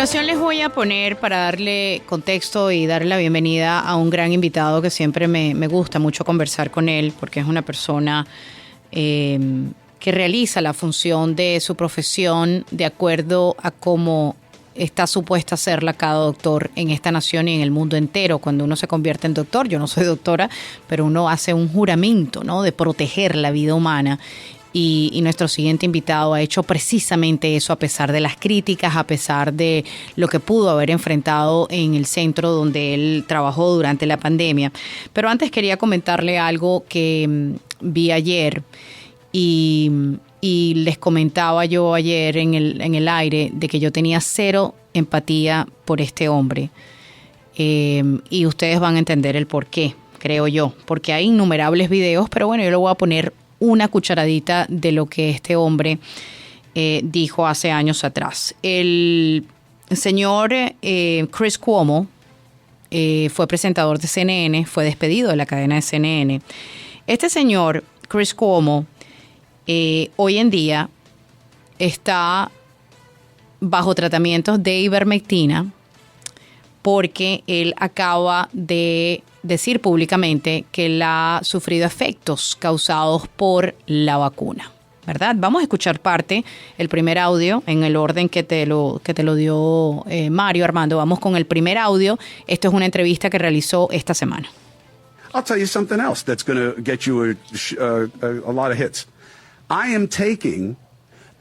continuación les voy a poner, para darle contexto y darle la bienvenida a un gran invitado que siempre me gusta mucho conversar con él, porque es una persona que realiza la función de su profesión de acuerdo a cómo está supuesta a serla cada doctor en esta nación y en el mundo entero. Cuando uno se convierte en doctor, yo no soy doctora, pero uno hace un juramento, ¿no?, de proteger la vida humana. Y nuestro siguiente invitado ha hecho precisamente eso, a pesar de las críticas, a pesar de lo que pudo haber enfrentado en el centro donde él trabajó durante la pandemia. Pero antes quería comentarle algo que vi ayer y les comentaba yo ayer en el aire de que yo tenía cero empatía por este hombre. Y ustedes van a entender el por qué, creo yo, porque hay innumerables videos, pero bueno, yo le voy a poner una cucharadita de lo que este hombre dijo hace años atrás. El señor Chris Cuomo fue presentador de CNN, fue despedido de la cadena de CNN. Este señor, Chris Cuomo, hoy en día está bajo tratamientos de ivermectina porque él acaba de decir públicamente que él ha sufrido efectos causados por la vacuna, ¿verdad? Vamos a escuchar el primer audio en el orden que te lo dio Mario, Armando. Vamos con el primer audio. Esto es una entrevista que realizó esta semana. I'll tell you something else that's going to get you a lot of hits. I am taking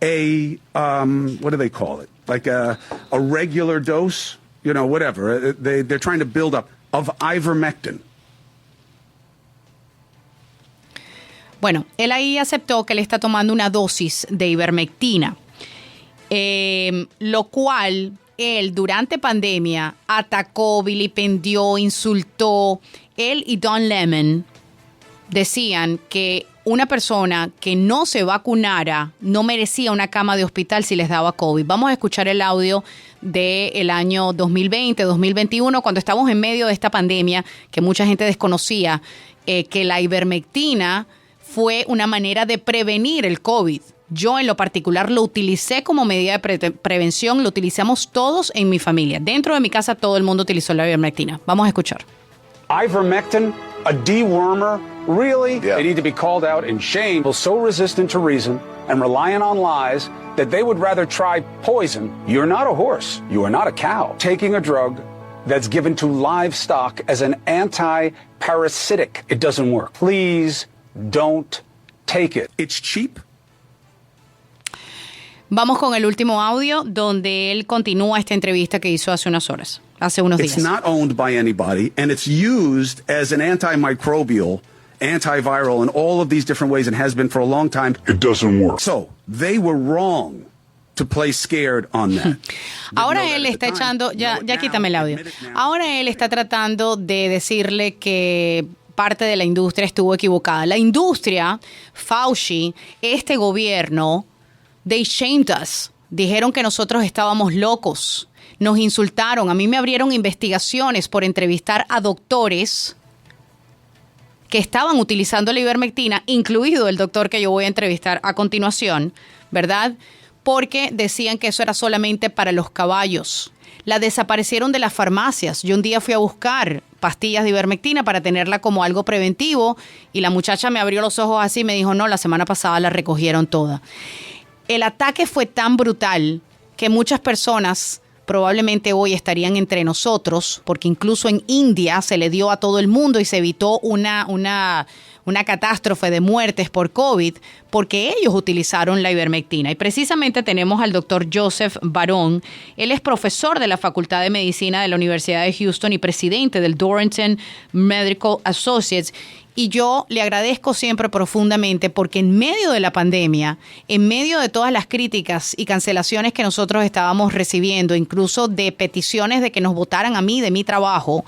what do they call it? Like a regular dose, you know, whatever. They're trying to build up of ivermectin. Bueno, él ahí aceptó que él está tomando una dosis de ivermectina, lo cual él durante pandemia atacó, vilipendió, insultó. Él y Don Lemon decían que una persona que no se vacunara no merecía una cama de hospital si les daba COVID. Vamos a escuchar el audio del año 2020, 2021, cuando estamos en medio de esta pandemia que mucha gente desconocía, que la ivermectina fue una manera de prevenir el COVID. Yo en lo particular lo utilicé como medida de prevención, lo utilizamos todos en mi familia. Dentro de mi casa todo el mundo utilizó la ivermectina. Vamos a escuchar. Ivermectin, a dewormer, really? Yeah. They need to be called out and shamed. So resistant to reason and reliant on lies that they would rather try poison. You're not a horse. You are not a cow. Taking a drug that's given to livestock as an anti-parasitic. It doesn't work. Please don't take it. It's cheap. Vamos con el último audio donde él continúa esta entrevista que hizo hace unos días. It's not owned by anybody, and it's used as an antimicrobial, antiviral, in all of these different ways and has been for a long time. It doesn't work. So they were wrong to play scared on that. Ahora él está echando, ya quítame el audio. Ahora él está tratando de decirle que parte de la industria estuvo equivocada. La industria, Fauci, este gobierno, they shamed us. Dijeron que nosotros estábamos locos. Nos insultaron. A mí me abrieron investigaciones por entrevistar a doctores que estaban utilizando la ivermectina, incluido el doctor que yo voy a entrevistar a continuación, ¿verdad? Porque decían que eso era solamente para los caballos. La desaparecieron de las farmacias. Yo un día fui a buscar pastillas de ivermectina para tenerla como algo preventivo y la muchacha me abrió los ojos así y me dijo, no, la semana pasada la recogieron toda. El ataque fue tan brutal que muchas personas probablemente hoy estarían entre nosotros, porque incluso en India se le dio a todo el mundo y se evitó una catástrofe de muertes por COVID, porque ellos utilizaron la ivermectina. Y precisamente tenemos al doctor Joseph Barón. Él es profesor de la Facultad de Medicina de la Universidad de Houston y presidente del Dorrington Medical Associates. Y yo le agradezco siempre profundamente porque en medio de la pandemia, en medio de todas las críticas y cancelaciones que nosotros estábamos recibiendo, incluso de peticiones de que nos votaran a mí de mi trabajo,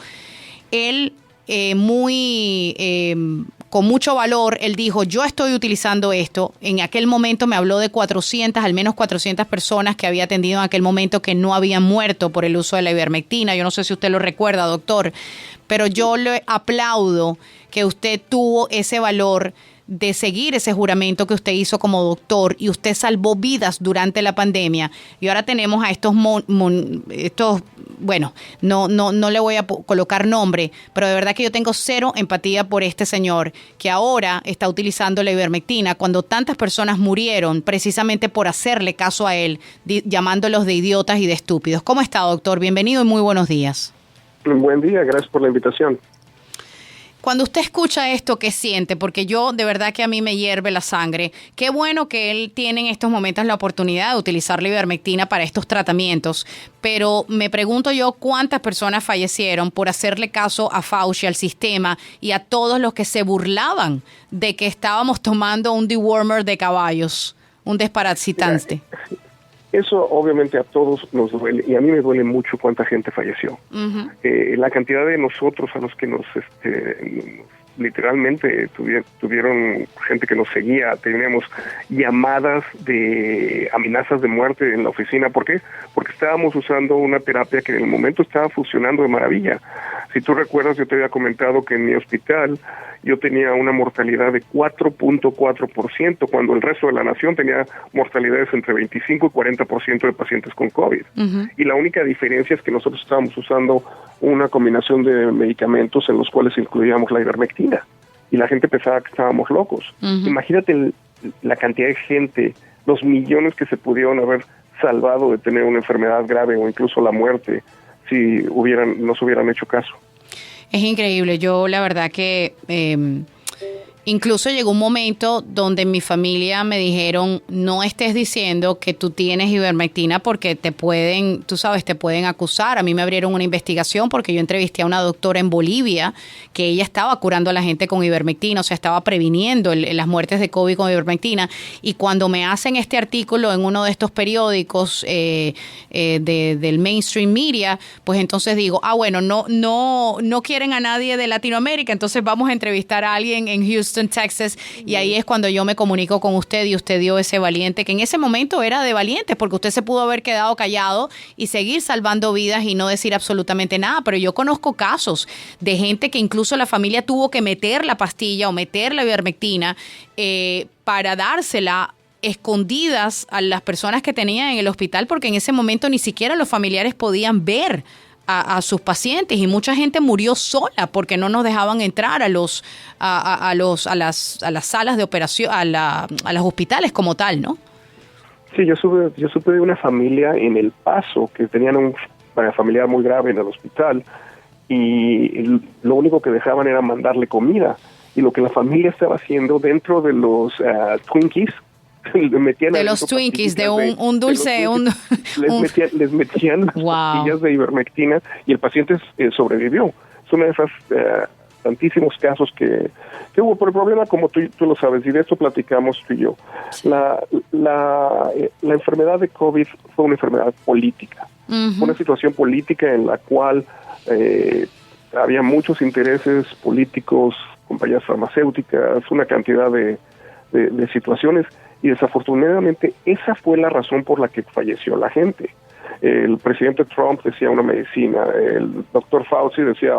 él con mucho valor, él dijo, yo estoy utilizando esto. En aquel momento me habló de 400, al menos 400 personas que había atendido en aquel momento que no habían muerto por el uso de la ivermectina. Yo no sé si usted lo recuerda, doctor, pero yo le aplaudo que usted tuvo ese valor de seguir ese juramento que usted hizo como doctor y usted salvó vidas durante la pandemia. Y ahora tenemos a estos, bueno, no le voy a colocar nombre, pero de verdad que yo tengo cero empatía por este señor que ahora está utilizando la ivermectina cuando tantas personas murieron precisamente por hacerle caso a él, llamándolos de idiotas y de estúpidos. ¿Cómo está, doctor? Bienvenido y muy buenos días. Buen día, gracias por la invitación. Cuando usted escucha esto, ¿qué siente? Porque yo, de verdad que a mí me hierve la sangre. Qué bueno que él tiene en estos momentos la oportunidad de utilizar la ivermectina para estos tratamientos, pero me pregunto yo cuántas personas fallecieron por hacerle caso a Fauci, al sistema y a todos los que se burlaban de que estábamos tomando un dewormer de caballos, un desparasitante. Eso obviamente a todos nos duele, y a mí me duele mucho cuánta gente falleció. Uh-huh. La cantidad de nosotros a los que nos literalmente tuvieron gente que nos seguía, teníamos llamadas de amenazas de muerte en la oficina. ¿Por qué? Porque estábamos usando una terapia que en el momento estaba funcionando de maravilla. Si tú recuerdas, yo te había comentado que en mi hospital yo tenía una mortalidad de 4.4%, cuando el resto de la nación tenía mortalidades entre 25 y 40% de pacientes con COVID. Uh-huh. Y la única diferencia es que nosotros estábamos usando una combinación de medicamentos en los cuales incluíamos la ivermectina. Y la gente pensaba que estábamos locos. Uh-huh. Imagínate la cantidad de gente, los millones que se pudieron haber salvado de tener una enfermedad grave o incluso la muerte si nos hubieran hecho caso. Es increíble. Yo la verdad que incluso llegó un momento donde en mi familia me dijeron, no estés diciendo que tú tienes ivermectina porque te pueden, tú sabes, te pueden acusar. A mí me abrieron una investigación porque yo entrevisté a una doctora en Bolivia que ella estaba curando a la gente con ivermectina, o sea, estaba previniendo las muertes de COVID con ivermectina. Y cuando me hacen este artículo en uno de estos periódicos del mainstream media, pues entonces digo, bueno, no quieren a nadie de Latinoamérica, entonces vamos a entrevistar a alguien en Houston, Texas, y ahí es cuando yo me comunico con usted y usted dio ese valiente, que en ese momento era de valientes, porque usted se pudo haber quedado callado y seguir salvando vidas y no decir absolutamente nada, pero yo conozco casos de gente que incluso la familia tuvo que meter la pastilla o meter la ivermectina para dársela escondidas a las personas que tenían en el hospital, porque en ese momento ni siquiera los familiares podían ver a sus pacientes, y mucha gente murió sola porque no nos dejaban entrar a las salas de operación, a los hospitales como tal, ¿no? Sí, yo supe de una familia en El Paso que tenían una familia muy grave en el hospital, y lo único que dejaban era mandarle comida, y lo que la familia estaba haciendo dentro de los Twinkies, de los Twinkies, de un dulce, les metían las pastillas de ivermectina, y el paciente sobrevivió. Es una de esas tantísimos casos que hubo. Por el problema, como tú lo sabes, y de esto platicamos tú y yo, sí. La enfermedad de COVID fue una enfermedad política. Uh-huh. Fue una situación política en la cual había muchos intereses políticos, compañías farmacéuticas, una cantidad de situaciones. Y desafortunadamente esa fue la razón por la que falleció la gente. El presidente Trump decía una medicina, el doctor Fauci decía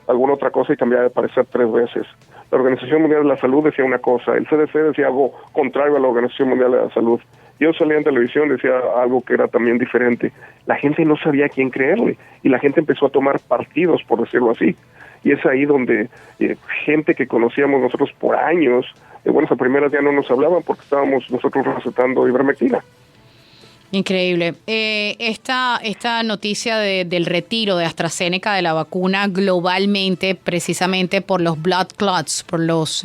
alguna otra cosa y cambiaba de parecer 3 veces. La Organización Mundial de la Salud decía una cosa, el CDC decía algo contrario a la Organización Mundial de la Salud. Yo salía en televisión, decía algo que era también diferente. La gente no sabía a quién creerle, y la gente empezó a tomar partidos, por decirlo así. Y es ahí donde gente que conocíamos nosotros por años, a primeras ya no nos hablaban porque estábamos nosotros recetando ivermectina. Increíble. Esta noticia del retiro de AstraZeneca de la vacuna globalmente, precisamente por los blood clots, por los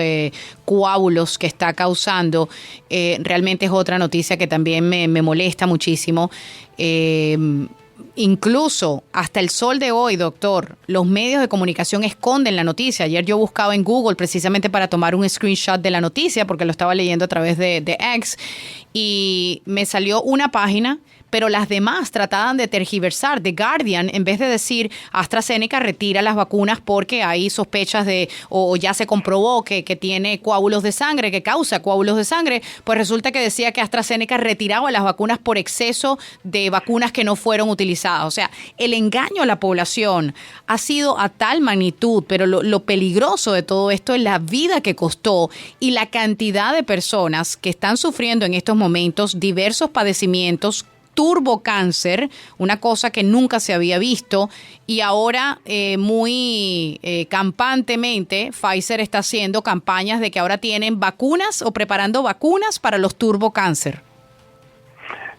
coágulos que está causando, realmente es otra noticia que también me molesta muchísimo. Incluso hasta el sol de hoy, doctor, los medios de comunicación esconden la noticia. Ayer yo buscaba en Google precisamente para tomar un screenshot de la noticia porque lo estaba leyendo a través de X, y me salió una página, pero las demás trataban de tergiversar. The Guardian, en vez de decir AstraZeneca retira las vacunas porque hay sospechas de, o ya se comprobó que tiene coágulos de sangre, que causa coágulos de sangre, pues resulta que decía que AstraZeneca retiraba las vacunas por exceso de vacunas que no fueron utilizadas. O sea, el engaño a la población ha sido a tal magnitud, pero lo peligroso de todo esto es la vida que costó y la cantidad de personas que están sufriendo en estos momentos diversos padecimientos, turbocáncer, una cosa que nunca se había visto, y ahora muy campantemente Pfizer está haciendo campañas de que ahora tienen vacunas o preparando vacunas para los turbocáncer.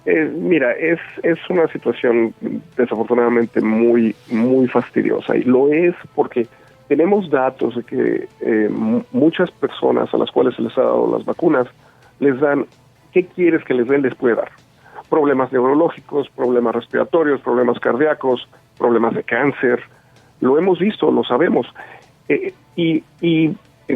Mira, es una situación desafortunadamente muy, muy fastidiosa, y lo es porque tenemos datos de que muchas personas a las cuales se les ha dado las vacunas les dan, ¿qué quieres que les den? Les puede dar problemas neurológicos, problemas respiratorios, problemas cardíacos, problemas de cáncer. Lo hemos visto, lo sabemos. Y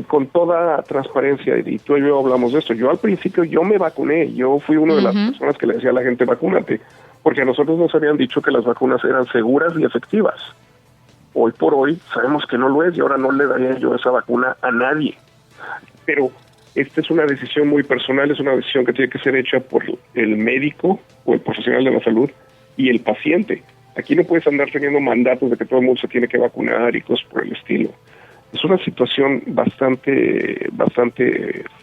con toda transparencia, y tú y yo hablamos de esto, yo al principio yo me vacuné, yo fui una de las personas que le decía a la gente vacúnate, porque a nosotros nos habían dicho que las vacunas eran seguras y efectivas. Hoy por hoy sabemos que no lo es, y ahora no le daría yo esa vacuna a nadie. Pero esta es una decisión muy personal, es una decisión que tiene que ser hecha por el médico o el profesional de la salud y el paciente. Aquí no puedes andar teniendo mandatos de que todo el mundo se tiene que vacunar y cosas por el estilo. Es una situación bastante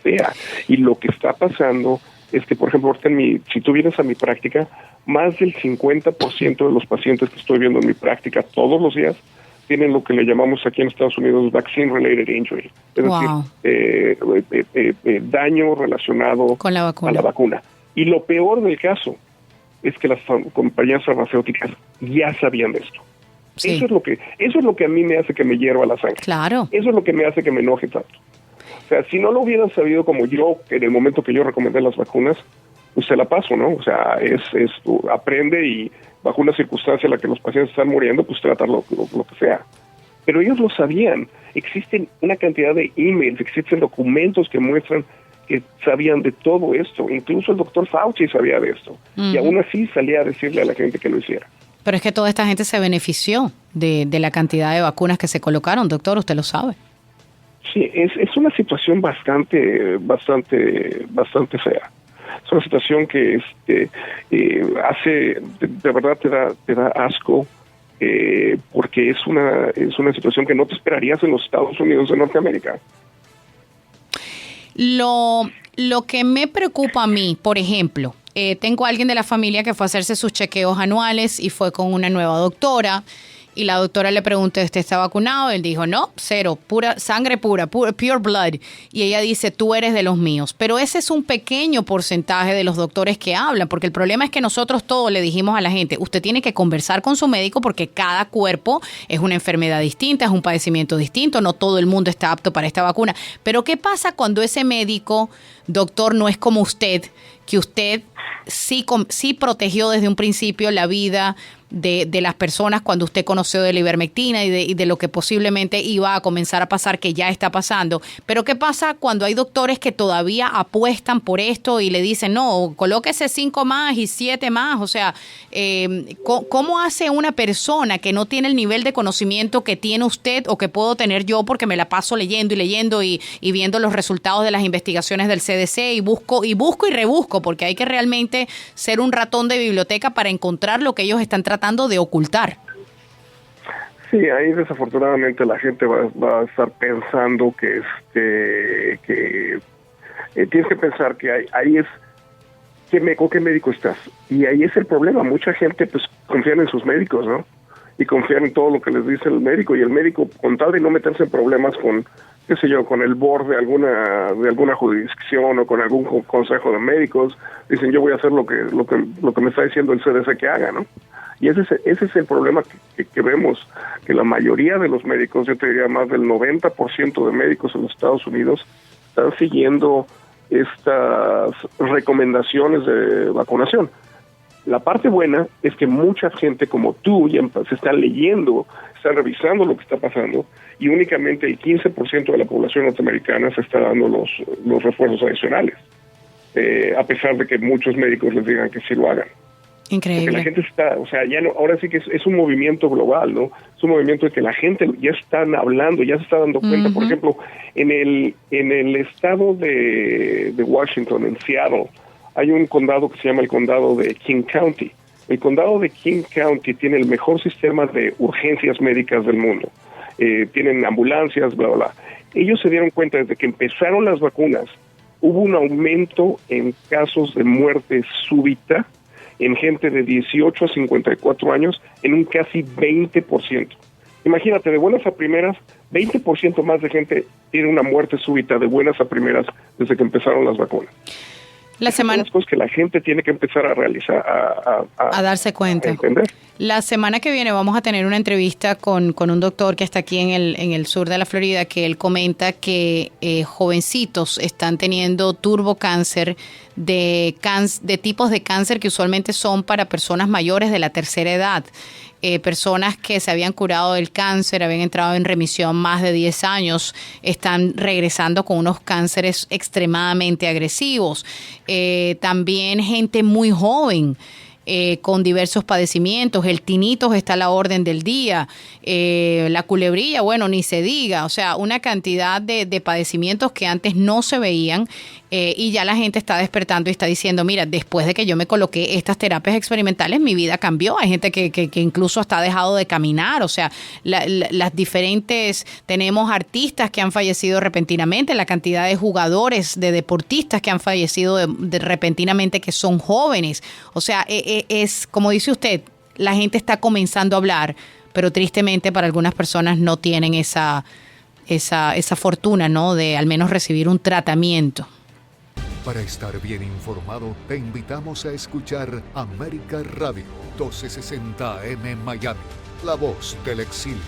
fea. Y lo que está pasando es que, por ejemplo, ahorita si tú vienes a mi práctica, más del 50% de los pacientes que estoy viendo en mi práctica todos los días tienen lo que le llamamos aquí en Estados Unidos vaccine-related injury. Es decir, daño relacionado con la vacuna. A la vacuna. Y lo peor del caso es que las compañías farmacéuticas ya sabían de esto. Sí. Eso es lo que a mí me hace que me hierva la sangre. Claro. Eso es lo que me hace que me enoje tanto. O sea, si no lo hubieran sabido como yo, en el momento que yo recomendé las vacunas, pues se la paso, ¿no? O sea, aprende, y bajo una circunstancia en la que los pacientes están muriendo, pues tratar lo que sea. Pero ellos lo sabían. Existen una cantidad de emails, existen documentos que muestran que sabían de todo esto. Incluso el doctor Fauci sabía de esto. Y aún así salía a decirle a la gente que lo hiciera. Pero es que toda esta gente se benefició de la cantidad de vacunas que se colocaron, doctor, usted lo sabe. Sí, es una situación bastante fea. Es una situación que hace, de verdad te da asco, porque es una situación que no te esperarías en los Estados Unidos de Norteamérica. Lo que me preocupa a mí, por ejemplo, tengo a alguien de la familia que fue a hacerse sus chequeos anuales y fue con una nueva doctora. Y la doctora le preguntó, ¿usted está vacunado? Él dijo, no, cero, pura sangre pure blood. Y ella dice, tú eres de los míos. Pero ese es un pequeño porcentaje de los doctores que hablan, porque el problema es que nosotros todos le dijimos a la gente, usted tiene que conversar con su médico porque cada cuerpo es una enfermedad distinta, es un padecimiento distinto, no todo el mundo está apto para esta vacuna. Pero ¿qué pasa cuando ese médico, doctor, no es como usted, que usted sí protegió desde un principio la vida de las personas cuando usted conoció de la ivermectina y de lo que posiblemente iba a comenzar a pasar, que ya está pasando? Pero ¿qué pasa cuando hay doctores que todavía apuestan por esto y le dicen, no, colóquese 5 más y 7 más? O sea, ¿cómo hace una persona que no tiene el nivel de conocimiento que tiene usted o que puedo tener yo, porque me la paso leyendo y viendo los resultados de las investigaciones del CDC y busco y rebusco, porque hay que realmente ser un ratón de biblioteca para encontrar lo que ellos están tratando de ocultar? Sí, ahí desafortunadamente la gente va a estar pensando que tienes que pensar que ahí es ¿con qué médico estás? Y ahí es el problema. Mucha gente pues confían en sus médicos, ¿no? Y confían en todo lo que les dice el médico, y el médico, con tal de no meterse en problemas con, qué sé yo, con el board de alguna jurisdicción o con algún consejo de médicos, dicen, yo voy a hacer lo que me está diciendo el CDC que haga, ¿no? Y ese es el problema que vemos, que la mayoría de los médicos, yo te diría más del 90% de médicos en los Estados Unidos, están siguiendo estas recomendaciones de vacunación. La parte buena es que mucha gente como tú ya se está leyendo, está revisando lo que está pasando, y únicamente el 15% de la población norteamericana se está dando los refuerzos adicionales, a pesar de que muchos médicos les digan que sí lo hagan. Increíble. Porque la gente está, o sea, ya no, ahora sí que es un movimiento global, ¿no? Es un movimiento de que la gente ya están hablando, ya se está dando cuenta. Por ejemplo, en el estado de Washington, en Seattle, hay un condado que se llama el condado de King County. El condado de King County tiene el mejor sistema de urgencias médicas del mundo. Tienen ambulancias, bla, bla, bla. Ellos se dieron cuenta desde que empezaron las vacunas, hubo un aumento en casos de muerte súbita en gente de 18 a 54 años en un casi 20%. Imagínate, de buenas a primeras, 20% más de gente tiene una muerte súbita de buenas a primeras desde que empezaron las vacunas. Son las cosas que la gente tiene que empezar a realizar, a darse cuenta. A entender. La semana que viene vamos a tener una entrevista con un doctor que está aquí en el sur de la Florida, que él comenta que jovencitos están teniendo turbocáncer de tipos de cáncer que usualmente son para personas mayores de la tercera edad. Personas que se habían curado del cáncer, habían entrado en remisión más de 10 años, están regresando con unos cánceres extremadamente agresivos. También gente muy joven, con diversos padecimientos. El tinnitus está a la orden del día. La culebrilla, bueno, ni se diga. O sea, una cantidad de padecimientos que antes no se veían, y ya la gente está despertando y está diciendo, mira, después de que yo me coloqué estas terapias experimentales, mi vida cambió. Hay gente que incluso hasta ha dejado de caminar. O sea, las diferentes, tenemos artistas que han fallecido repentinamente, la cantidad de jugadores, de deportistas que han fallecido de repentinamente, que son jóvenes. O sea, es como dice usted, la gente está comenzando a hablar, pero tristemente para algunas personas no tienen esa fortuna, ¿no?, de al menos recibir un tratamiento. Para estar bien informado, te invitamos a escuchar América Radio 1260 AM Miami, la voz del exilio.